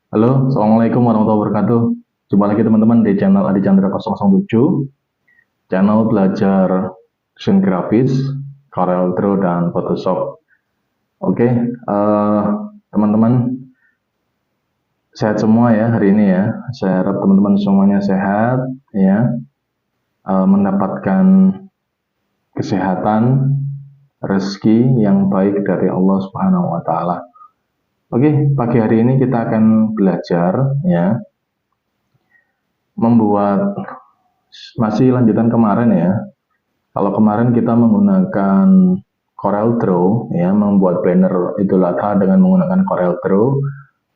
Halo, Assalamualaikum warahmatullahi wabarakatuh. Jumpa lagi teman-teman di channel Adi Chandra 007, channel belajar desain grafis, Corel Draw, dan Photoshop. Oke, teman-teman sehat semua ya hari ini ya. Saya harap teman-teman semuanya sehat ya, mendapatkan kesehatan, rezeki yang baik dari Allah Subhanahu wa taala. Oke, pagi hari ini kita akan belajar ya membuat masih lanjutan kemarin ya. Kalau kemarin kita menggunakan Corel Draw ya, membuat banner Idul Adha dengan menggunakan Corel Draw,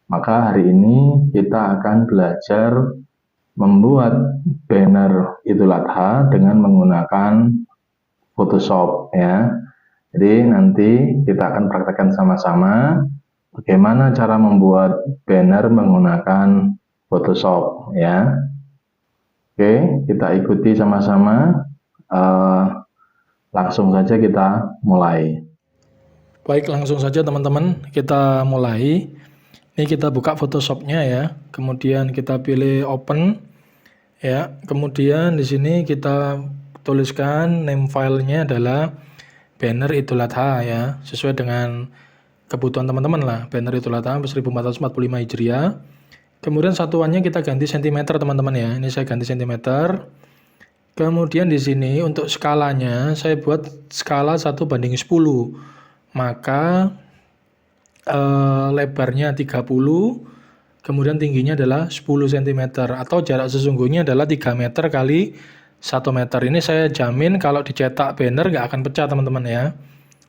maka hari ini kita akan belajar membuat banner Idul Adha dengan menggunakan Photoshop ya. Jadi nanti kita akan praktekkan sama-sama bagaimana cara membuat banner menggunakan Photoshop ya. Oke, kita ikuti sama-sama. Langsung saja kita mulai. Baik, langsung saja teman-teman, kita mulai. Ini kita buka Photoshop-nya ya. Kemudian kita pilih open ya. Kemudian di sini kita tuliskan name filenya adalah banner Idul Adha ya, sesuai dengan kebutuhan teman-teman lah. Banner Idul Adha 1445 Hijriah. Kemudian satuannya kita ganti cm teman-teman ya. Ini saya ganti cm. Kemudian di sini untuk skalanya saya buat skala 1:10. Maka lebarnya 30, kemudian tingginya adalah 10 cm atau jarak sesungguhnya adalah 3 meter kali 1 meter. Ini saya jamin kalau dicetak banner nggak akan pecah teman-teman ya.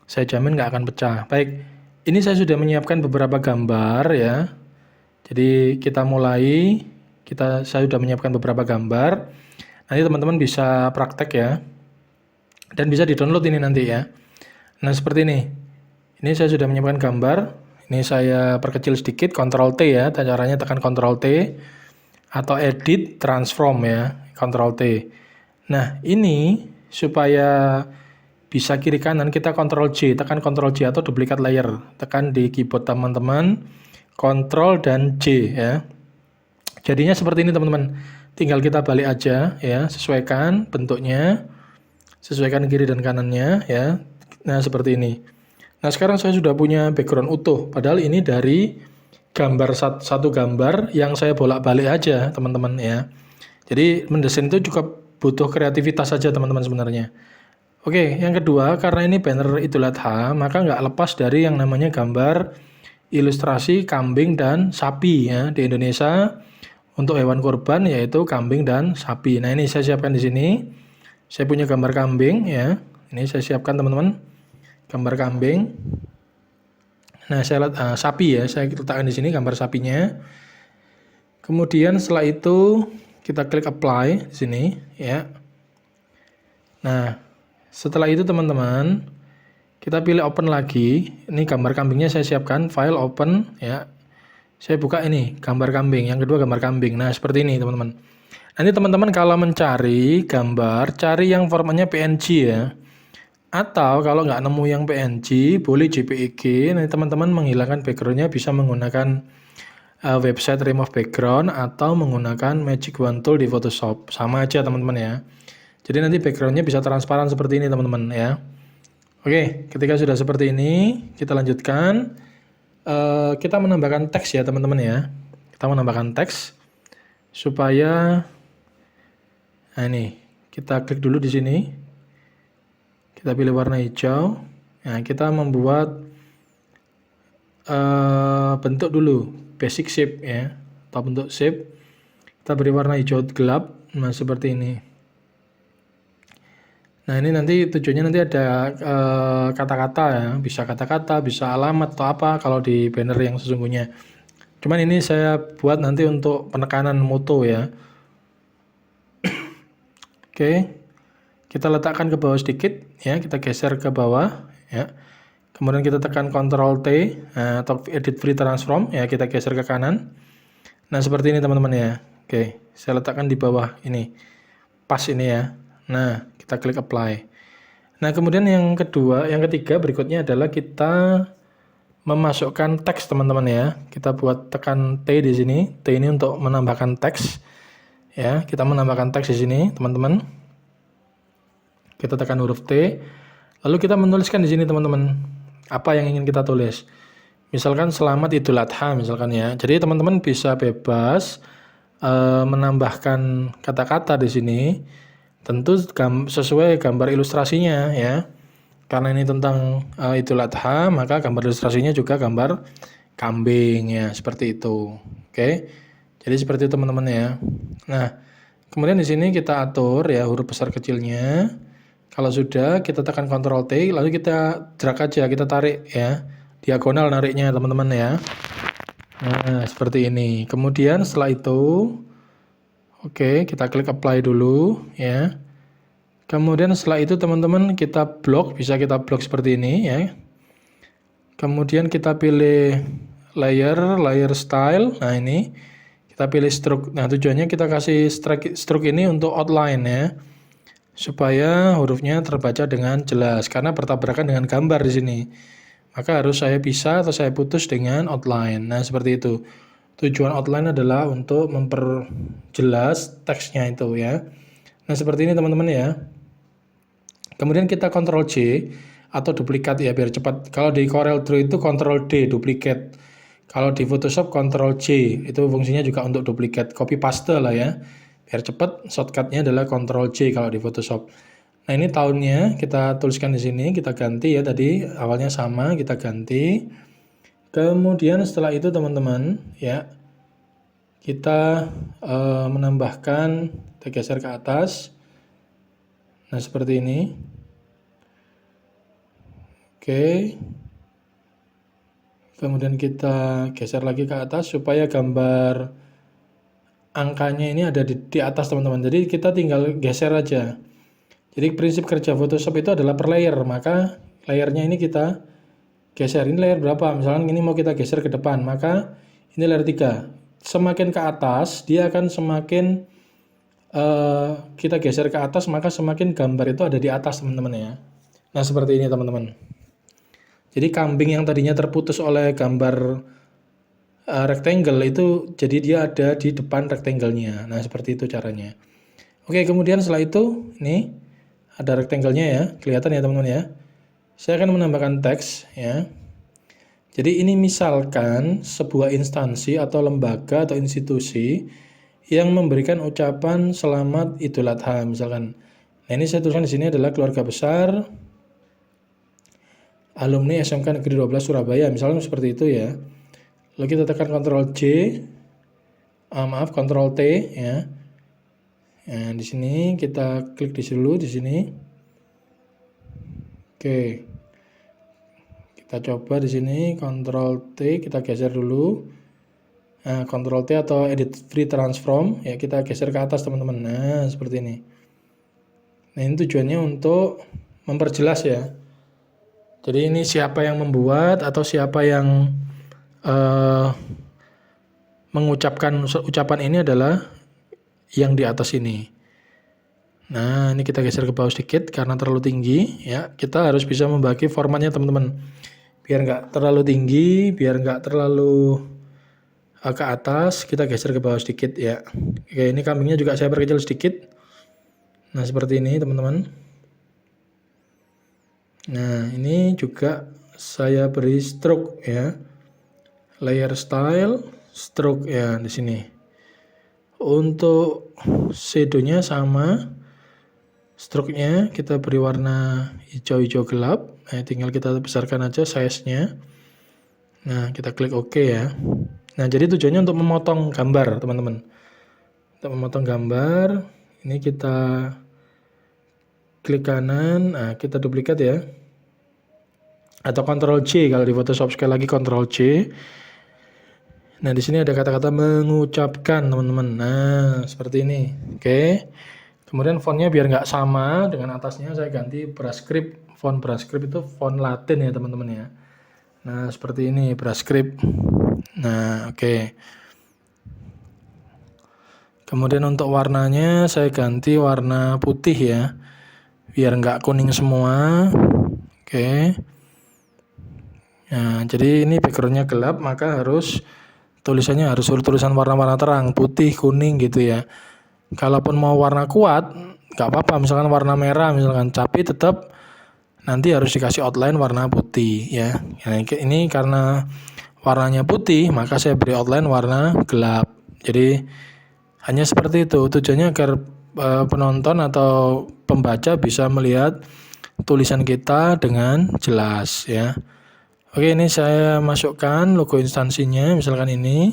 Saya jamin nggak akan pecah. Baik, ini saya sudah menyiapkan beberapa gambar ya. Jadi kita mulai, saya sudah menyiapkan beberapa gambar. Nanti teman-teman bisa praktek ya. Dan bisa di-download ini nanti ya. Nah, seperti ini. Ini saya sudah menyiapkan gambar. Ini saya perkecil sedikit, Ctrl T ya. Caranya tekan Ctrl T atau edit transform ya, Ctrl T. Nah, ini supaya bisa kiri kanan kita Ctrl J, tekan Ctrl J atau duplikat layer. Tekan di keyboard teman-teman, Ctrl dan J ya. Jadinya seperti ini teman-teman. Tinggal kita balik aja ya, sesuaikan bentuknya. Sesuaikan kiri dan kanannya ya. Nah, seperti ini. Nah, sekarang saya sudah punya background utuh. Padahal ini dari gambar satu gambar yang saya bolak-balik aja, teman-teman ya. Jadi mendesain itu juga butuh kreativitas saja, teman-teman sebenarnya. Oke, yang kedua, karena ini banner Idul Adha, maka nggak lepas dari yang namanya gambar ilustrasi kambing dan sapi ya. Di Indonesia untuk hewan kurban yaitu kambing dan sapi. Nah, ini saya siapkan di sini. Saya punya gambar kambing ya. Ini saya siapkan teman-teman. Gambar kambing. Nah, saya lihat sapi ya. Saya letakkan di sini gambar sapinya. Kemudian setelah itu kita klik apply di sini ya. Nah, setelah itu teman-teman kita pilih open lagi. Ini gambar kambingnya saya siapkan, file open ya. Saya buka ini gambar kambing. Yang kedua gambar kambing. Nah, seperti ini teman-teman. Nanti teman-teman kalau mencari gambar, cari yang formatnya PNG ya. Atau kalau nggak nemu yang PNG, boleh JPEG. Nanti teman-teman menghilangkan backgroundnya bisa menggunakan website remove background atau menggunakan Magic Wand Tool di Photoshop. Sama aja teman-teman ya. Jadi nanti backgroundnya bisa transparan seperti ini teman-teman ya. Oke, ketika sudah seperti ini, kita lanjutkan. Kita menambahkan teks ya teman-teman ya. Kita menambahkan teks supaya, nah ini kita klik dulu di sini. Kita pilih warna hijau. Nah, kita membuat bentuk dulu, basic shape ya, atau bentuk shape. Kita beri warna hijau gelap. Nah, seperti ini. Nah, ini nanti tujuannya nanti ada kata-kata ya, bisa kata-kata, bisa alamat atau apa kalau di banner yang sesungguhnya. Cuman ini saya buat nanti untuk penekanan moto ya. Oke. Kita letakkan ke bawah sedikit ya, kita geser ke bawah ya. Kemudian kita tekan Ctrl T atau edit free transform ya, kita geser ke kanan. Nah, seperti ini teman-teman ya. Oke, saya letakkan di bawah ini. Pas ini ya. Nah, kita klik apply. Nah, kemudian yang ketiga berikutnya adalah kita memasukkan teks teman-teman ya. Kita buat tekan T di sini. T ini untuk menambahkan teks. Ya, kita menambahkan teks di sini, teman-teman. Kita tekan huruf T. Lalu kita menuliskan di sini, teman-teman. Apa yang ingin kita tulis? Misalkan selamat Idul Adha misalkan ya. Jadi teman-teman bisa bebas menambahkan kata-kata di sini. Tentu sesuai gambar ilustrasinya ya. Karena ini tentang Idul Adha, maka gambar ilustrasinya juga gambar kambing ya, seperti itu. Oke. Jadi seperti itu teman-teman ya. Nah, kemudian di sini kita atur ya huruf besar kecilnya. Kalau sudah, kita tekan Ctrl T, lalu kita drag aja, kita tarik ya. Diagonal nariknya teman-teman ya. Nah, seperti ini. Kemudian setelah itu, oke, kita klik apply dulu ya. Kemudian setelah itu teman-teman kita blok, bisa kita blok seperti ini ya. Kemudian kita pilih layer style. Nah, ini kita pilih stroke. Nah, tujuannya kita kasih stroke ini untuk outline ya. Supaya hurufnya terbaca dengan jelas karena bertabrakan dengan gambar di sini. Maka harus saya pisah atau saya putus dengan outline. Nah, seperti itu. Tujuan outline adalah untuk memperjelas teksnya itu ya. Nah, seperti ini teman-teman ya. Kemudian kita Ctrl C atau duplikat ya biar cepat. Kalau di Corel Draw itu Ctrl D duplikat. Kalau di Photoshop Ctrl C itu fungsinya juga untuk duplikat, copy paste lah ya. Biar cepat, shortcutnya adalah Ctrl C kalau di Photoshop. Nah, ini tahunnya kita tuliskan di sini, kita ganti ya tadi awalnya sama, kita ganti. Kemudian setelah itu teman-teman ya kita menambahkan, kita geser ke atas. Nah, seperti ini. Oke. Kemudian kita geser lagi ke atas supaya gambar angkanya ini ada di atas teman-teman. Jadi kita tinggal geser aja. Jadi prinsip kerja Photoshop itu adalah per layer. Maka layernya ini kita geser. Ini layer berapa? Misalkan ini mau kita geser ke depan. Maka ini layer 3. Semakin ke atas dia akan semakin kita geser ke atas, maka semakin gambar itu ada di atas teman-teman ya. Nah, seperti ini teman-teman. Jadi kambing yang tadinya terputus oleh gambar rectangle itu jadi dia ada di depan rectangle-nya. Nah, seperti itu caranya. Oke, kemudian setelah itu ini ada rectangle-nya ya, kelihatan ya teman-teman ya. Saya akan menambahkan teks ya. Jadi ini misalkan sebuah instansi atau lembaga atau institusi yang memberikan ucapan selamat Idul Adha misalkan. Nah, ini saya tuliskan di sini adalah keluarga besar alumni SMK Negeri 12 Surabaya, misalnya seperti itu ya. Lalu kita tekan Ctrl Ctrl T ya. Nah, di sini kita klik dulu di sini. Oke. Kita coba di sini Ctrl T, kita geser dulu. Nah, Ctrl T atau Edit Free Transform ya, kita geser ke atas teman-teman. Nah, seperti ini. Nah, ini tujuannya untuk memperjelas ya. Jadi ini siapa yang membuat atau siapa yang mengucapkan ucapan ini adalah yang di atas ini. Nah, ini kita geser ke bawah sedikit karena terlalu tinggi ya. Kita harus bisa membagi formatnya teman-teman. Biar nggak terlalu tinggi, biar nggak terlalu ke atas, kita geser ke bawah sedikit ya. Oke, ini kambingnya juga saya perkecil sedikit. Nah, seperti ini teman-teman. Nah, ini juga saya beri stroke ya. Layer style, stroke ya di sini. Untuk shadow-nya sama. Stroke-nya kita beri warna hijau-hijau gelap. Nah, tinggal kita besarkan aja size-nya. Nah, kita klik OK ya. Nah, jadi tujuannya untuk memotong gambar, teman-teman. Untuk memotong gambar, ini kita klik kanan, nah kita duplikat ya. Atau Ctrl C kalau di Photoshop, sekali lagi Ctrl C. Nah, di sini ada kata-kata mengucapkan, teman-teman. Nah, seperti ini. Oke. Kemudian fontnya biar nggak sama dengan atasnya, saya ganti Brashscript. Font Brashscript itu font Latin ya, teman-teman ya. Nah, seperti ini Brashscript. Nah, oke. Kemudian untuk warnanya saya ganti warna putih ya. Biar nggak kuning semua. Oke. Nah, jadi ini backgroundnya gelap, maka tulisannya harus tulisan warna-warna terang, putih, kuning gitu ya. Kalaupun mau warna kuat, nggak apa-apa, misalkan warna merah misalkan, tapi tetap nanti harus dikasih outline warna putih ya. Nah, ini karena warnanya putih, maka saya beri outline warna gelap. Jadi hanya seperti itu, tujuannya agar penonton atau pembaca bisa melihat tulisan kita dengan jelas ya. Oke, ini saya masukkan logo instansinya, misalkan ini.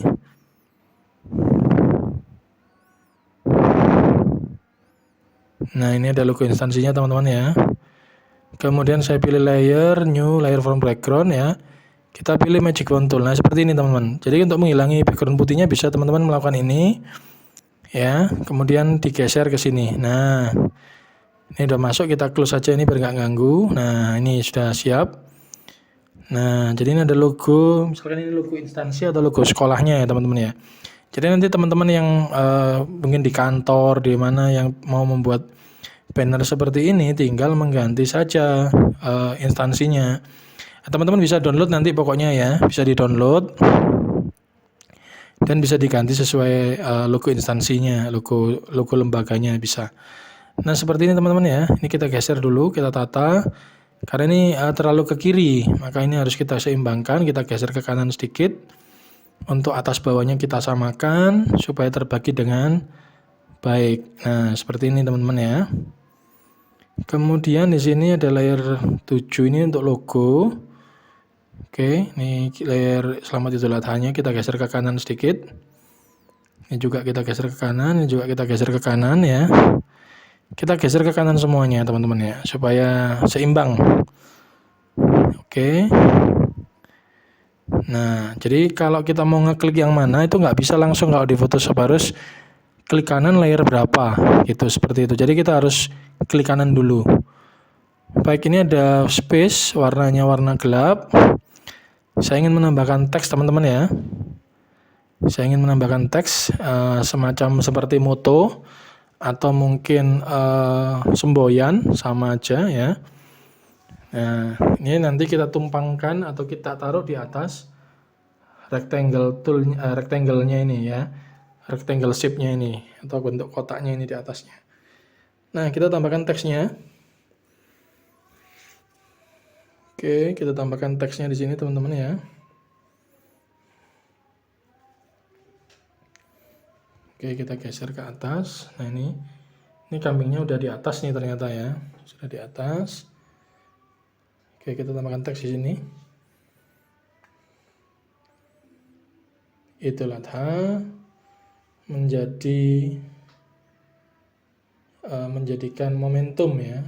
Nah, ini ada logo instansinya teman-teman ya. Kemudian saya pilih layer, new layer from background ya. Kita pilih magic wand tool. Nah, seperti ini teman-teman. Jadi untuk menghilangi background putihnya bisa teman-teman melakukan ini ya. Kemudian digeser ke sini. Nah, ini udah masuk, kita close saja ini biar nggak ganggu. Nah, ini sudah siap. Nah, jadi ini ada logo, misalkan ini logo instansi atau logo sekolahnya ya teman-teman ya. Jadi nanti teman-teman yang mungkin di kantor, di mana yang mau membuat banner seperti ini, tinggal mengganti saja instansinya. Teman-teman bisa download nanti pokoknya ya, bisa di-download dan bisa diganti sesuai logo instansinya, logo lembaganya bisa. Nah, seperti ini teman-teman ya. Ini kita geser dulu, kita tata. Karena ini terlalu ke kiri, maka ini harus kita seimbangkan, kita geser ke kanan sedikit. Untuk atas bawahnya kita samakan supaya terbagi dengan baik. Nah, seperti ini teman-teman ya. Kemudian di sini ada layer 7 ini untuk logo. Oke, ini layer Selamat Idul Adha-nya kita geser ke kanan sedikit. Ini juga kita geser ke kanan, ini juga kita geser ke kanan ya. Kita geser ke kanan semuanya teman-teman ya, supaya seimbang. Oke. Nah, jadi kalau kita mau ngeklik yang mana itu nggak bisa langsung kalau di Photoshop, harus klik kanan layer berapa gitu, seperti itu. Jadi kita harus klik kanan dulu. Baik, ini ada space, warnanya warna gelap. Saya ingin menambahkan teks teman-teman ya. Saya ingin menambahkan teks semacam seperti moto atau mungkin semboyan, sama aja ya. Nah, ini nanti kita tumpangkan atau kita taruh di atas rectangle tool, rectangle-nya ini ya, rectangle shape-nya ini atau bentuk kotaknya ini di atasnya. Nah, kita tambahkan teksnya. Oke, kita tambahkan teksnya di sini teman-teman ya. Oke, kita geser ke atas. Nah, ini kambingnya udah di atas nih ternyata ya, sudah di atas. Oke, kita tambahkan teks di sini. Idul Adha menjadikan momentum ya,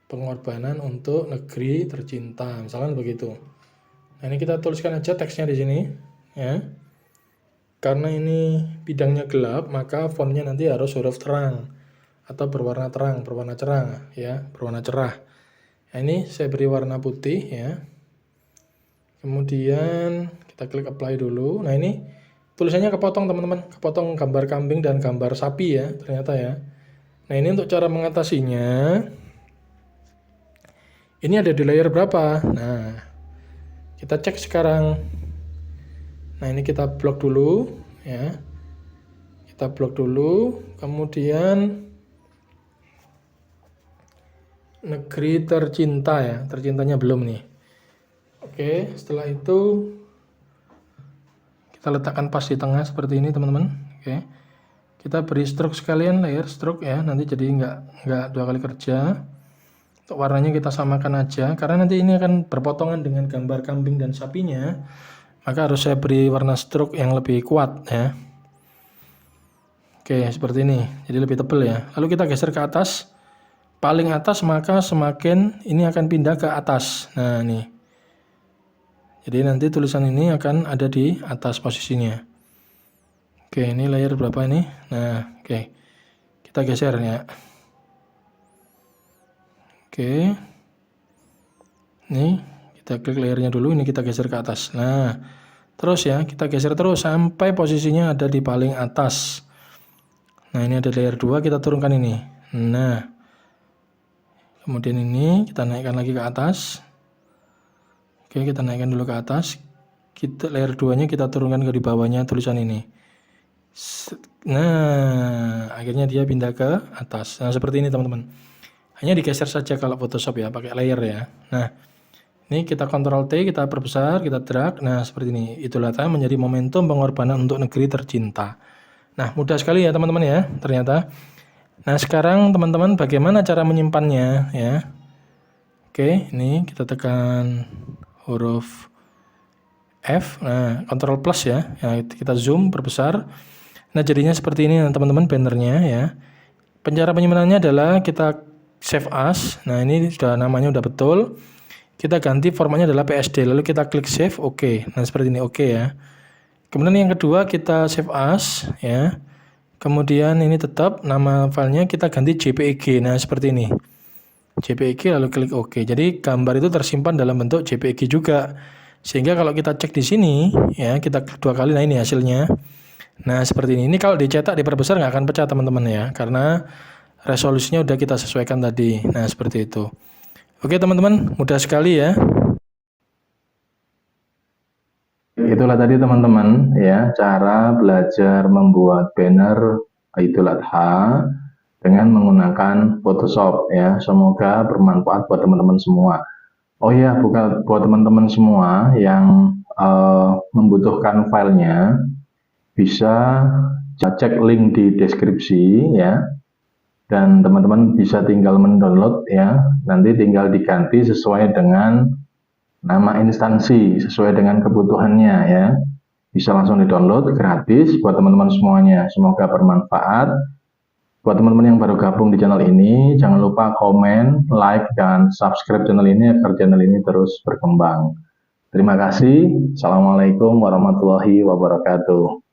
pengorbanan untuk negeri tercinta, misalkan begitu. Nah, ini kita tuliskan aja teksnya di sini ya. Karena ini bidangnya gelap, maka fontnya nanti harus huruf terang atau berwarna terang, berwarna cerah ya, berwarna cerah. Nah, ini saya beri warna putih ya. Kemudian kita klik apply dulu. Nah, ini tulisannya kepotong teman-teman, kepotong gambar kambing dan gambar sapi ya ternyata ya. Nah, ini untuk cara mengatasinya, ini ada di layer berapa? Nah, kita cek sekarang. Nah, ini kita blok dulu ya. Kita blok dulu, kemudian negeri tercinta ya. Tercintanya belum nih. Oke, setelah itu kita letakkan pas di tengah seperti ini teman-teman. Oke. Kita beri stroke sekalian, layer stroke ya. Nanti jadi nggak dua kali kerja. Untuk warnanya kita samakan aja, karena nanti ini akan berpotongan dengan gambar kambing dan sapinya. Maka harus saya beri warna stroke yang lebih kuat ya. Oke, seperti ini. Jadi lebih tebal ya. Lalu kita geser ke atas. Paling atas maka semakin ini akan pindah ke atas. Nah, nih. Jadi nanti tulisan ini akan ada di atas posisinya. Oke, ini layer berapa ini? Nah, oke. Kita geser ya. Oke. Nih, kita klik layernya dulu, ini kita geser ke atas. Nah, terus ya, kita geser terus sampai posisinya ada di paling atas. Nah, ini ada layer 2, kita turunkan ini. Nah, kemudian ini kita naikkan lagi ke atas. Oke, kita naikkan dulu ke atas. Kita layer 2-nya kita turunkan ke di bawahnya tulisan ini. Nah, akhirnya dia pindah ke atas. Nah, seperti ini teman-teman. Hanya digeser saja kalau Photoshop ya, pakai layer ya. Nah, ini kita Ctrl T, kita perbesar, kita drag. Nah, seperti ini. Itulah menjadi momentum pengorbanan untuk negeri tercinta. Nah, mudah sekali ya teman-teman ya, ternyata. Nah, sekarang teman-teman bagaimana cara menyimpannya ya. Oke, ini kita tekan huruf F, nah Ctrl plus ya, kita zoom, perbesar. Nah, jadinya seperti ini teman-teman bannernya ya. Cara penyimpanannya adalah kita save as. Nah, ini sudah namanya udah betul. Kita ganti formatnya adalah PSD, lalu kita klik save, oke. Nah, seperti ini, oke ya. Kemudian yang kedua kita save as ya. Kemudian ini tetap nama filenya kita ganti JPEG. Nah, seperti ini. JPEG lalu klik OK. Jadi gambar itu tersimpan dalam bentuk JPEG juga. Sehingga kalau kita cek di sini ya, kita klik 2 kali, nah ini hasilnya. Nah, seperti ini. Ini kalau dicetak diperbesar nggak akan pecah teman-teman ya, karena resolusinya udah kita sesuaikan tadi. Nah, seperti itu. Oke teman-teman, mudah sekali ya. Itulah tadi teman-teman ya, cara belajar membuat banner Idul Adha dengan menggunakan Photoshop ya. Semoga bermanfaat buat teman-teman semua. Oh ya, bukan buat teman-teman semua yang membutuhkan filenya, bisa cek link di deskripsi ya. Dan teman-teman bisa tinggal mendownload ya. Nanti tinggal diganti sesuai dengan nama instansi, sesuai dengan kebutuhannya ya. Bisa langsung di-download gratis buat teman-teman semuanya. Semoga bermanfaat. Buat teman-teman yang baru gabung di channel ini, jangan lupa komen, like, dan subscribe channel ini agar channel ini terus berkembang. Terima kasih. Assalamualaikum warahmatullahi wabarakatuh.